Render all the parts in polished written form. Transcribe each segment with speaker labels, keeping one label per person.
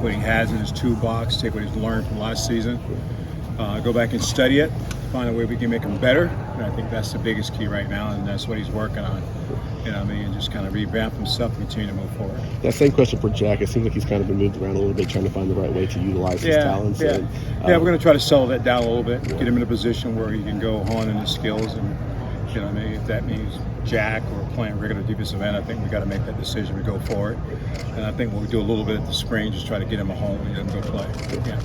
Speaker 1: what he has in his toolbox, take what he's learned from last season, go back and study it, find a way we can make him better. And I think that's the biggest key right now, and that's what he's working on. You know what I mean? And just kind of revamp himself and continue to move forward.
Speaker 2: That same question for Jack. It seems like he's kind of been moved around a little bit, trying to find the right way to utilize his talents.
Speaker 1: Yeah,
Speaker 2: and,
Speaker 1: we're going to try to settle that down a little bit, get him in a position where he can go hone in his skills. And, you know what I mean? If that means Jack or playing regular defensive end, I think we got to make that decision. We go for it. And I think we'll do a little bit at the spring, just try to get him a home and let him go play. Yeah.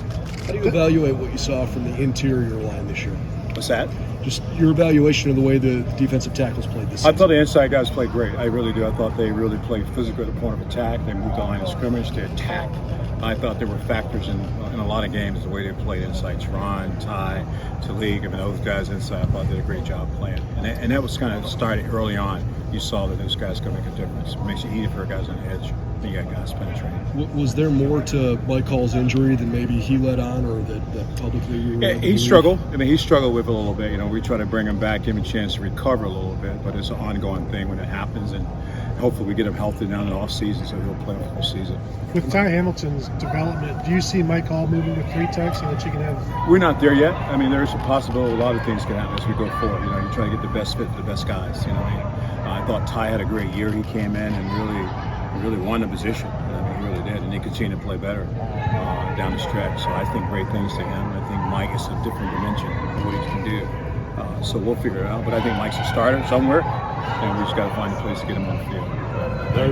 Speaker 3: How do you evaluate what you saw from the interior line this year?
Speaker 1: What's that?
Speaker 3: Just your evaluation of the way the defensive tackles played this season.
Speaker 1: I thought the inside guys played great. I really do. I thought they really played physical at the point of attack. They moved the line of scrimmage. They attacked. I thought there were factors in a lot of games the way they played inside. Ron, Ty, Talik, I mean, those guys inside, I thought they did a great job playing. And that was kind of started early on. You saw that those guys could make a difference. It makes it easy for guys on the edge. You got guys penetrating.
Speaker 3: Was there more to Mike Hall's injury than maybe he let on, or that publicly you were
Speaker 1: he struggled. I mean, he struggled with it a little bit. You know, we try to bring him back, give him a chance to recover a little bit, but it's an ongoing thing when it happens, and hopefully we get him healthy now in the off season so he'll play the full season.
Speaker 4: With Ty Hamilton's development, do you see Mike Hall moving with 3 techs so that you can have?
Speaker 1: We're not there yet. I mean, there's a possibility a lot of things can happen as we go forward. You know, you try to get the best fit for the best guys. You know, I thought Ty had a great year. He came in and really won the position. I mean, he really did, and he continued to play better down the stretch. So I think great things to him. I think Mike is a different dimension of what he can do. So we'll figure it out. But I think Mike's a starter somewhere, and we just got to find a place to get him on the field.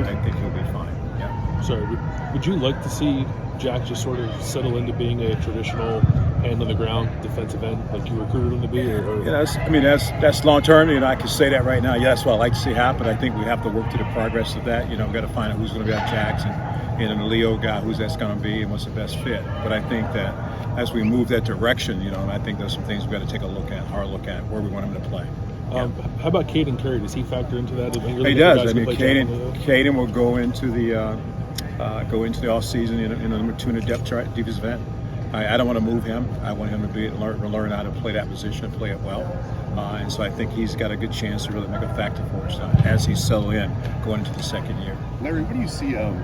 Speaker 1: I think he'll be fine. Yeah.
Speaker 5: Sorry, would you like to see Jack just sort of settle into being a traditional hand on the ground defensive end like you recruited him to be?
Speaker 1: Yeah, that's long term. You know, I can say that right now. Yeah, that's what I like to see happen. I think we have to work to the progress of that. You know, we've got to find out who's going to be our Jackson and the Leo guy, who's that's going to be and what's the best fit. But I think that as we move that direction, you know, I think there's some things we've got to take a hard look at where we want him to play.
Speaker 5: Yeah. How about Caden Curry? Does he factor into that?
Speaker 1: He does. I mean, Caden will go into the off season in a number 2 in the depth chart, defensive end. I don't want to move him. I want him to learn how to play that position, play it well. And so I think he's got a good chance to really make a factor for us as he's settled in going into the second year.
Speaker 6: Larry, what do you see of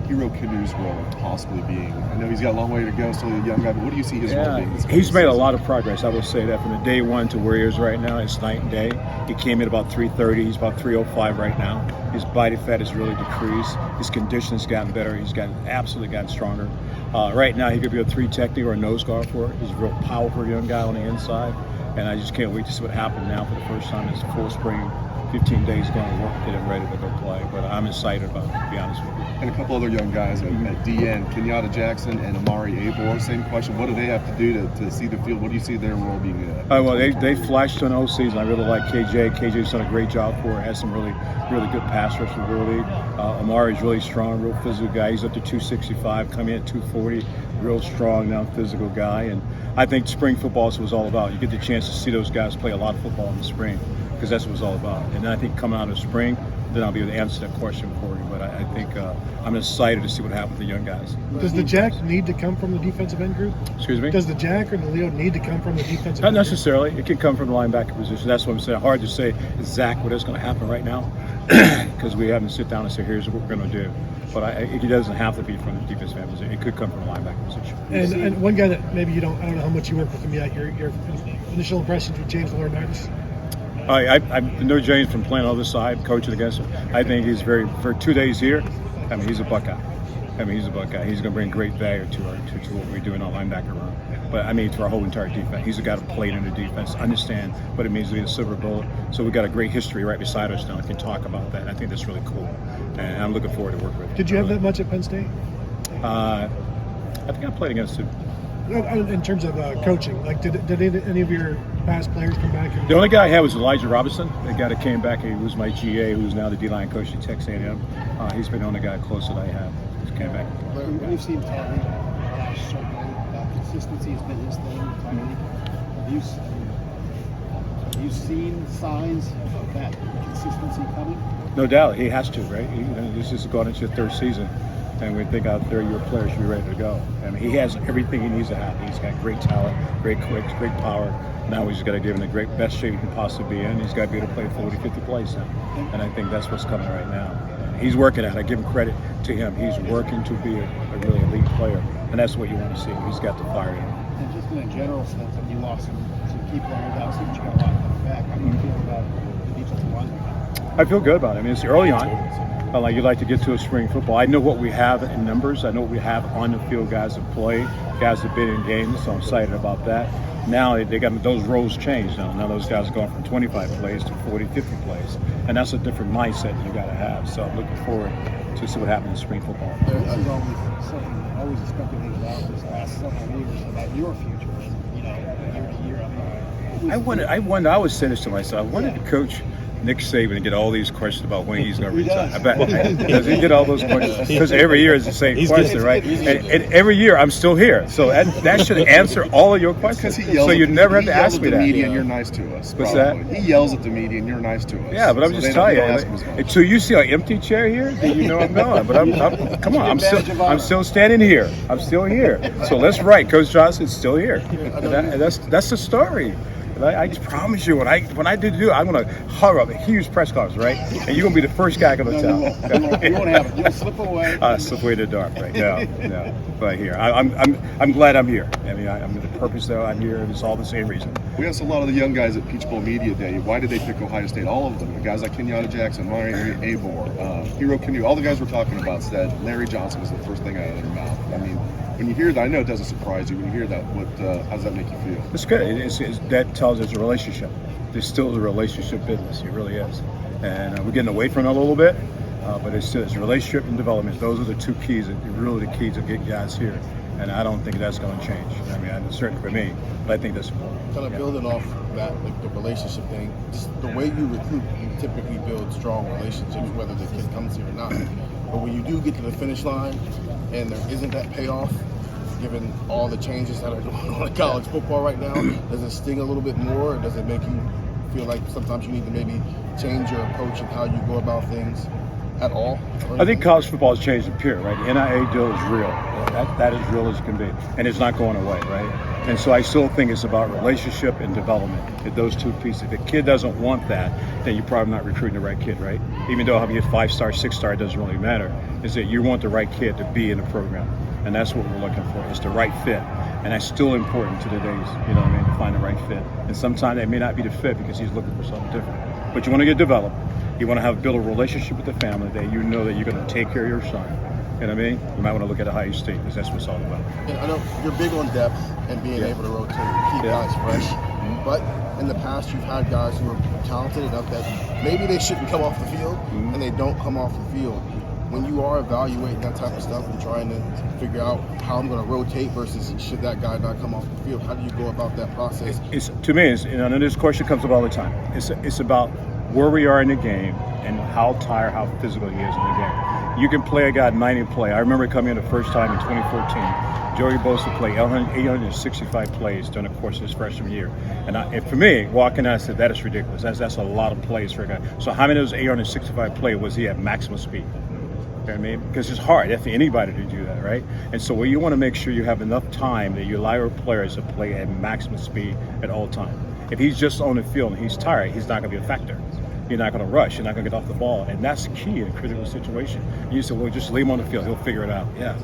Speaker 6: Hero Canu's role possibly being? I know he's got a long way to go, still a young guy, but what do you see his role being?
Speaker 1: He's made a lot of progress. I would say that from the day one to where he is right now, it's night and day. He came in about 330. He's about 305 right now. His body fat has really decreased. His condition has gotten better. He's absolutely gotten stronger. Right now, he could be a 3 technique or a nose guard for it. He's a real powerful young guy on the inside. And I just can't wait to see what happens now for the first time. It's full spring, 15 days going to work, get him ready to go play. But I'm excited about it, to be honest with you.
Speaker 6: And a couple other young guys at DN, Kenyatta Jackson and Amari Abor. Same question. What do they have to do to see the field? What do you see their role being?
Speaker 1: Well, they flashed in the whole season. I really like KJ. KJ's done a great job for it. Has some really good pass rush in the league. Amari's really strong, real physical guy. He's up to 265, coming in at 240. Real strong now, physical guy. And I think spring football is what it's all about. You get the chance to see those guys play a lot of football in the spring because that's what it's all about. And I think coming out of spring, then I'll be able to answer that question for you. But I think I'm excited to see what happens with the young guys.
Speaker 4: Does the Jack need to come from the defensive end group?
Speaker 1: Excuse me?
Speaker 4: Does the Jack or the Leo need to come from the defensive
Speaker 1: Not
Speaker 4: end
Speaker 1: necessarily. It can come from the linebacker position. That's what I'm saying. Hard to say exactly what is going to happen right now because we haven't sit down and say, here's what we're going to do. But it doesn't have to be from the defensive end position. It could come from the linebacker position.
Speaker 4: And one guy that maybe I don't know how much you work with him yet, your initial impressions with James Laurinaitis?
Speaker 1: I know James from playing on the other side, coaching against him. I think he's for 2 days here, I mean, he's a Buckeye. He's going to bring great value to what we do in our linebacker room. But, I mean, to our whole entire defense. He's a guy that played in the defense, understand what it means to be a silver bullet. So we've got a great history right beside us now. We can talk about that. I think that's really cool. And I'm looking forward to working with him.
Speaker 4: Did you have that much at Penn State?
Speaker 1: I think I played against him.
Speaker 4: In terms of coaching, like did any of your past players come back?
Speaker 1: The only guy I had was Elijah Robinson, the guy that came back. He was my GA, who's now the D-line coach at Texas A&M. He's been the only guy close that I have. He came back.
Speaker 7: When you've seen Tyree, certainly consistency has been his thing. Have you seen signs of that consistency coming?
Speaker 1: No doubt, he has to, right? This is going into his 3rd season. And we think our 3rd-year player should be ready to go. I mean, he has everything he needs to have. He's got great talent, great quick, great power. Now we just got to give him the best shape he can possibly be in. He's got to be able to play 40, 50 plays now. And I think that's what's coming right now. And he's working at it. I give him credit to him. He's working to be a really elite player, and that's what you want to see. He's got the fire in him.
Speaker 7: And just in a general sense, I mean, you lost some key players, obviously, but you got a lot coming back. How do you feel about the defensive line?
Speaker 1: I feel good about it. I mean, it's early on. Like you'd like to get to a spring football. I know what we have in numbers. I know what we have on the field, guys that play, guys that been in games. So I'm excited about that. Now they got those roles changed. Now those guys are going from 25 plays to 40, 50 plays, and that's a different mindset that you got to have. So I'm looking forward to see what happens in spring football.
Speaker 7: This is always speculated out this last several years about your future, you know, year to year.
Speaker 1: I always say this to myself. I wanted to coach Nick Saban and get all these questions about when he's going to retire. I bet. Does he get all those questions? Because every year is the same question, right? And every year I'm still here. So that should answer all of your questions. So you never have to ask me that.
Speaker 6: He yells at the media and you're nice to us.
Speaker 1: What's that?
Speaker 6: He yells at the media and you're nice to us.
Speaker 1: Yeah, but I'm just telling you. Until you see an empty chair here, then you know I'm going. But come on, I'm still standing here. I'm still here. So let's write. Coach Johnson's still here. And that's the story. I just promise you, when I do, I'm going to hurry up a huge press conference, right? And you're going to be the first guy going to tell.
Speaker 7: You won't have it. You'll slip away.
Speaker 1: Slip away in the dark, right? No. But here, I'm glad I'm here. I mean, I'm the purpose though. I'm here. It's all the same reason.
Speaker 6: We asked a lot of the young guys at Peach Bowl Media Day, why did they pick Ohio State? All of them. The guys like Kenyatta Jackson, Mari Abor, Hero Canoe, all the guys we're talking about said Larry Johnson was the first thing out of their mouth. I mean, when you hear that, I know it doesn't surprise you. When you hear that, how does that make you feel?
Speaker 1: It's good. That tells us a relationship. There's still a relationship business. It really is. And we're getting away from it a little bit, but it's relationship and development. Those are the two keys, really the keys to get guys here. And I don't think that's going to change. I mean, it's certainly for me, but I think that's important.
Speaker 8: Kind of building off that, like the relationship thing, just the way you recruit, you typically build strong relationships, whether the kid comes here or not. But when you do get to the finish line and there isn't that payoff, given all the changes that are going on in college football right now, does it sting a little bit more, or does it make you feel like sometimes you need to maybe change your approach and how you go about things at all?
Speaker 1: I think college football has changed the period, right? The NIL deal is real. That is real as can be, and it's not going away, right? And so I still think it's about relationship and development. Those two pieces. If a kid doesn't want that, then you're probably not recruiting the right kid, right? Even though if you get 5-star, 6-star, it doesn't really matter. Is that you want the right kid to be in the program, and that's what we're looking for. It's the right fit, and that's still important to today's, you know what I mean, to find the right fit. And sometimes that may not be the fit because he's looking for something different. But you want to get developed. You want to build a relationship with the family that you know that you're going to take care of your son. You know what I mean? You might want to look at Ohio State because that's what it's all about.
Speaker 8: And I know you're big on depth and being able to rotate, keep guys fresh. But in the past, you've had guys who are talented enough that maybe they shouldn't come off the field, and they don't come off the field. When you are evaluating that type of stuff and trying to figure out how I'm going to rotate versus should that guy not come off the field, how do you go about that process?
Speaker 1: To me, and this question comes up all the time. It's about where we are in the game and how tired, how physical he is in the game. You can play a guy 90 play. I remember coming in the first time in 2014. Joey Bosa played 865 plays during the course of his freshman year. And for me, walking out, I said, that is ridiculous. That's a lot of plays for a guy. So how many of those 865 plays was he at maximum speed? You know what I mean? Because it's hard for anybody to do that, right? And so you want to make sure you have enough time that you allow your players to play at maximum speed at all times. If he's just on the field and he's tired, he's not going to be a factor. You're not going to rush. You're not going to get off the ball. And that's key in a critical situation. You say, well, just leave him on the field. He'll figure it out. Yeah.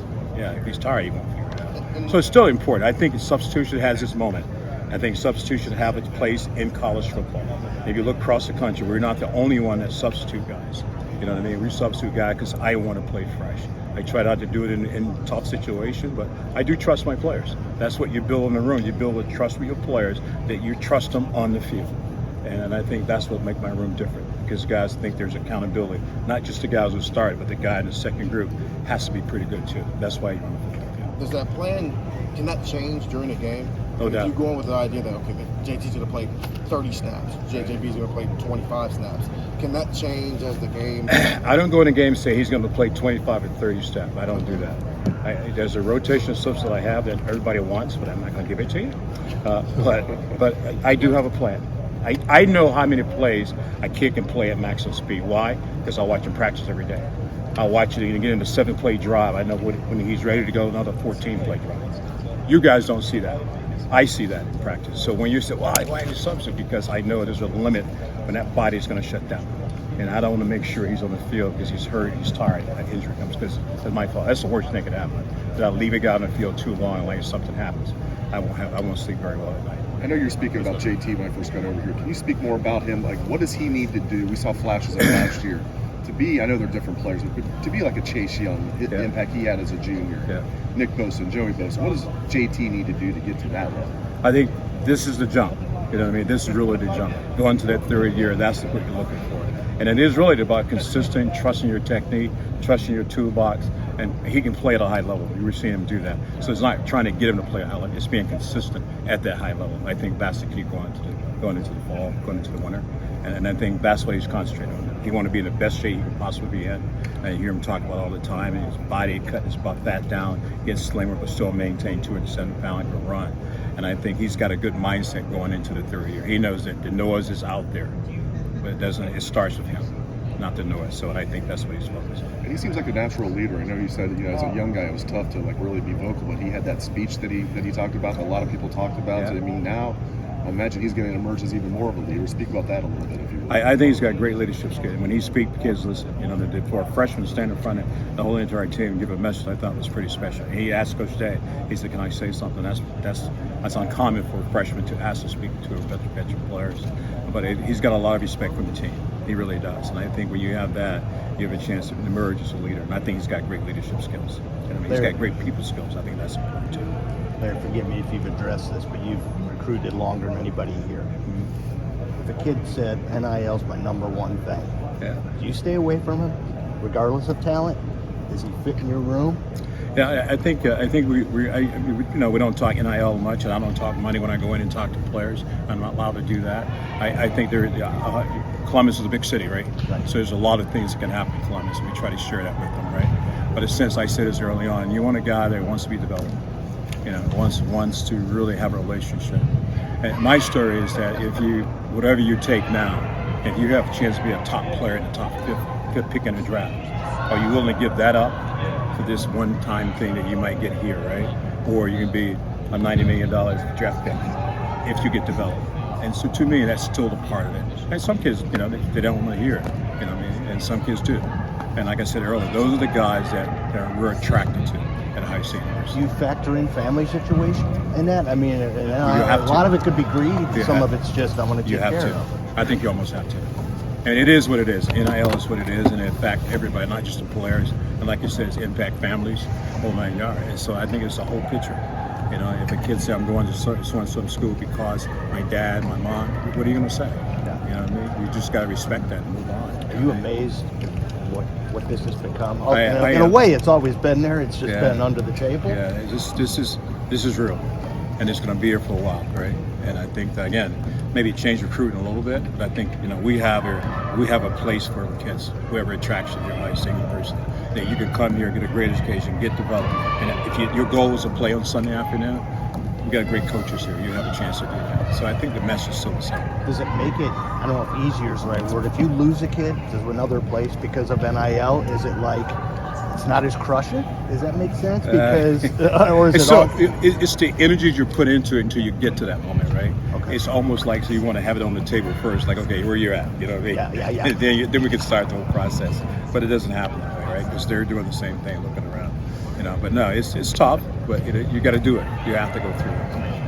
Speaker 1: If he's tired, he won't figure it out. So it's still important. I think substitution has its moment. I think substitution have its place in college football. If you look across the country, we're not the only one that substitute guys. You know what I mean? We substitute guys because I want to play fresh. I try not to do it in tough situations, but I do trust my players. That's what you build in the room. You build a trust with your players that you trust them on the field. And I think that's what makes my room different, because guys think there's accountability. Not just the guys who started, but the guy in the second group has to be pretty good too. That's why you run the football field.
Speaker 8: Does that plan, can that change during the game?
Speaker 1: No doubt.
Speaker 8: If you're going with the idea that, okay, JT's going to play 30 snaps, JJB's going to play 25 snaps, can that change as the game?
Speaker 1: I don't go in a game and say he's going to play 25 and 30 snaps. I don't do that. There's a rotation of subs that I have that everybody wants, but I'm not going to give it to you. But I do have a plan. I know how many plays a kid can play at maximum speed. Why? Because I watch him practice every day. I watch it get into 7-play drive. I know when he's ready to go, another 14-play drive. You guys don't see that. I see that in practice. So when you say, why are you substitute? Because I know there's a limit when that body is going to shut down. And I don't want to make sure he's on the field because he's hurt, he's tired, that injury comes, because it's my fault. That's the worst thing that could happen. That I leave a guy on the field too long, like if something happens, I won't sleep very well at night.
Speaker 6: I know you're speaking about JT when I first got over here. Can you speak more about him? Like, what does he need to do? We saw flashes of last year. To be, I know they're different players, but to be like a Chase Young, the impact he had as a junior, Nick Bosa and Joey Bosa, what does JT need to do to get to that level?
Speaker 1: I think this is the jump. You know what I mean? This is really the jump. Going to that third year, that's what you're looking for. And it is really about consistent, trusting your technique, trusting your toolbox, and he can play at a high level. You were seeing him do that. So it's not trying to get him to play at a high level. It's being consistent at that high level. I think that's the key going into the fall, going into the winter. And I think that's what he's concentrating on. He wants to be in the best shape he can possibly be in. And you hear him talk about all the time. And his body, cut his fat down, gets slimmer, but still maintain 207 pounds per run. And I think he's got a good mindset going into the third year. He knows that the noise is out there, but it starts with him, not the noise. So I think that's what he's focused on.
Speaker 6: And he seems like a natural leader. I know you said, as a young guy, it was tough to like really be vocal, but he had that speech that he talked about, that a lot of people talked about.
Speaker 1: Yeah.
Speaker 6: I mean, now I imagine he's going to emerge as even more of a leader. Speak about that a little bit, if you will.
Speaker 1: I think he's got great leadership skills. When he speaks, the kids listen. For a freshman to stand in front of the whole entire team and give a message, I thought was pretty special. And he asked Coach Day, he said, "Can I say something?" That's uncommon for a freshman to ask to speak to a veteran players. But he's got a lot of respect for the team. He really does. And I think when you have that, you have a chance to emerge as a leader. And I think he's got great leadership skills. He's got great people skills. I think that's important too.
Speaker 9: Larry, forgive me if you've addressed this, but you've recruited longer than anybody here. If a kid said NIL's my number one thing, do you stay away from him, regardless of talent? Does he fit in your room?
Speaker 1: Yeah, I think we don't talk NIL much, and I don't talk money when I go in and talk to players. I'm not allowed to do that. I think Columbus is a big city, right? So there's a lot of things that can happen in Columbus. We try to share that with them, right? But since I said this early on, you want a guy that wants to be developed, wants to really have a relationship. And my story is that whatever you take now, if you have a chance to be a top player in the top fifth pick in the draft, are you willing to give that up for this one-time thing that you might get here, right? Or you can be a $90 million draft pick if you get developed. And so to me, that's still a part of it. And some kids, they don't want to hear it, and some kids do. And like I said earlier, those are the guys that we're attracted to at Ohio State University.
Speaker 9: Do you factor in family situation in that? I mean, a lot of it could be greed. Some of it's just, I want to take care of it.
Speaker 1: I think you almost have to. And it is what it is. NIL is what it is, and it impacts everybody, not just the players. And like you said, it's impact families, whole 9 yards. And so I think it's the whole picture. If a kid say I'm going to so-and-so school because my dad, my mom, what are you going to say? You know what I mean? You just got to respect that and move on.
Speaker 9: Are you amazed what this has become? In a way, it's always been there. It's just been under the table.
Speaker 1: Yeah, this is real, and it's going to be here for a while, right? And I think that, again, maybe change recruiting a little bit, but I think we have a place for the kids. We have an attraction here at Ohio State University. That you can come here, get a great education, get developed, and if your goal is to play on Sunday afternoon, we got great coaches here. You have a chance to do that. So I think the message is still the same.
Speaker 9: Does it make it, I don't know if easier is the right word, if you lose a kid to another place because of NIL, is it like it's not as crushing? Does that make sense? Because, or is
Speaker 1: it's the energies you put into it until you get to that moment, right? Okay. It's almost like you want to have it on the table first, like, okay, where you're at, you know what I mean?
Speaker 9: Yeah.
Speaker 1: Then we can start the whole process. But it doesn't happen that way, right? Because they're doing the same thing, looking around. But no, it's tough, but you got to do it. You have to go through it.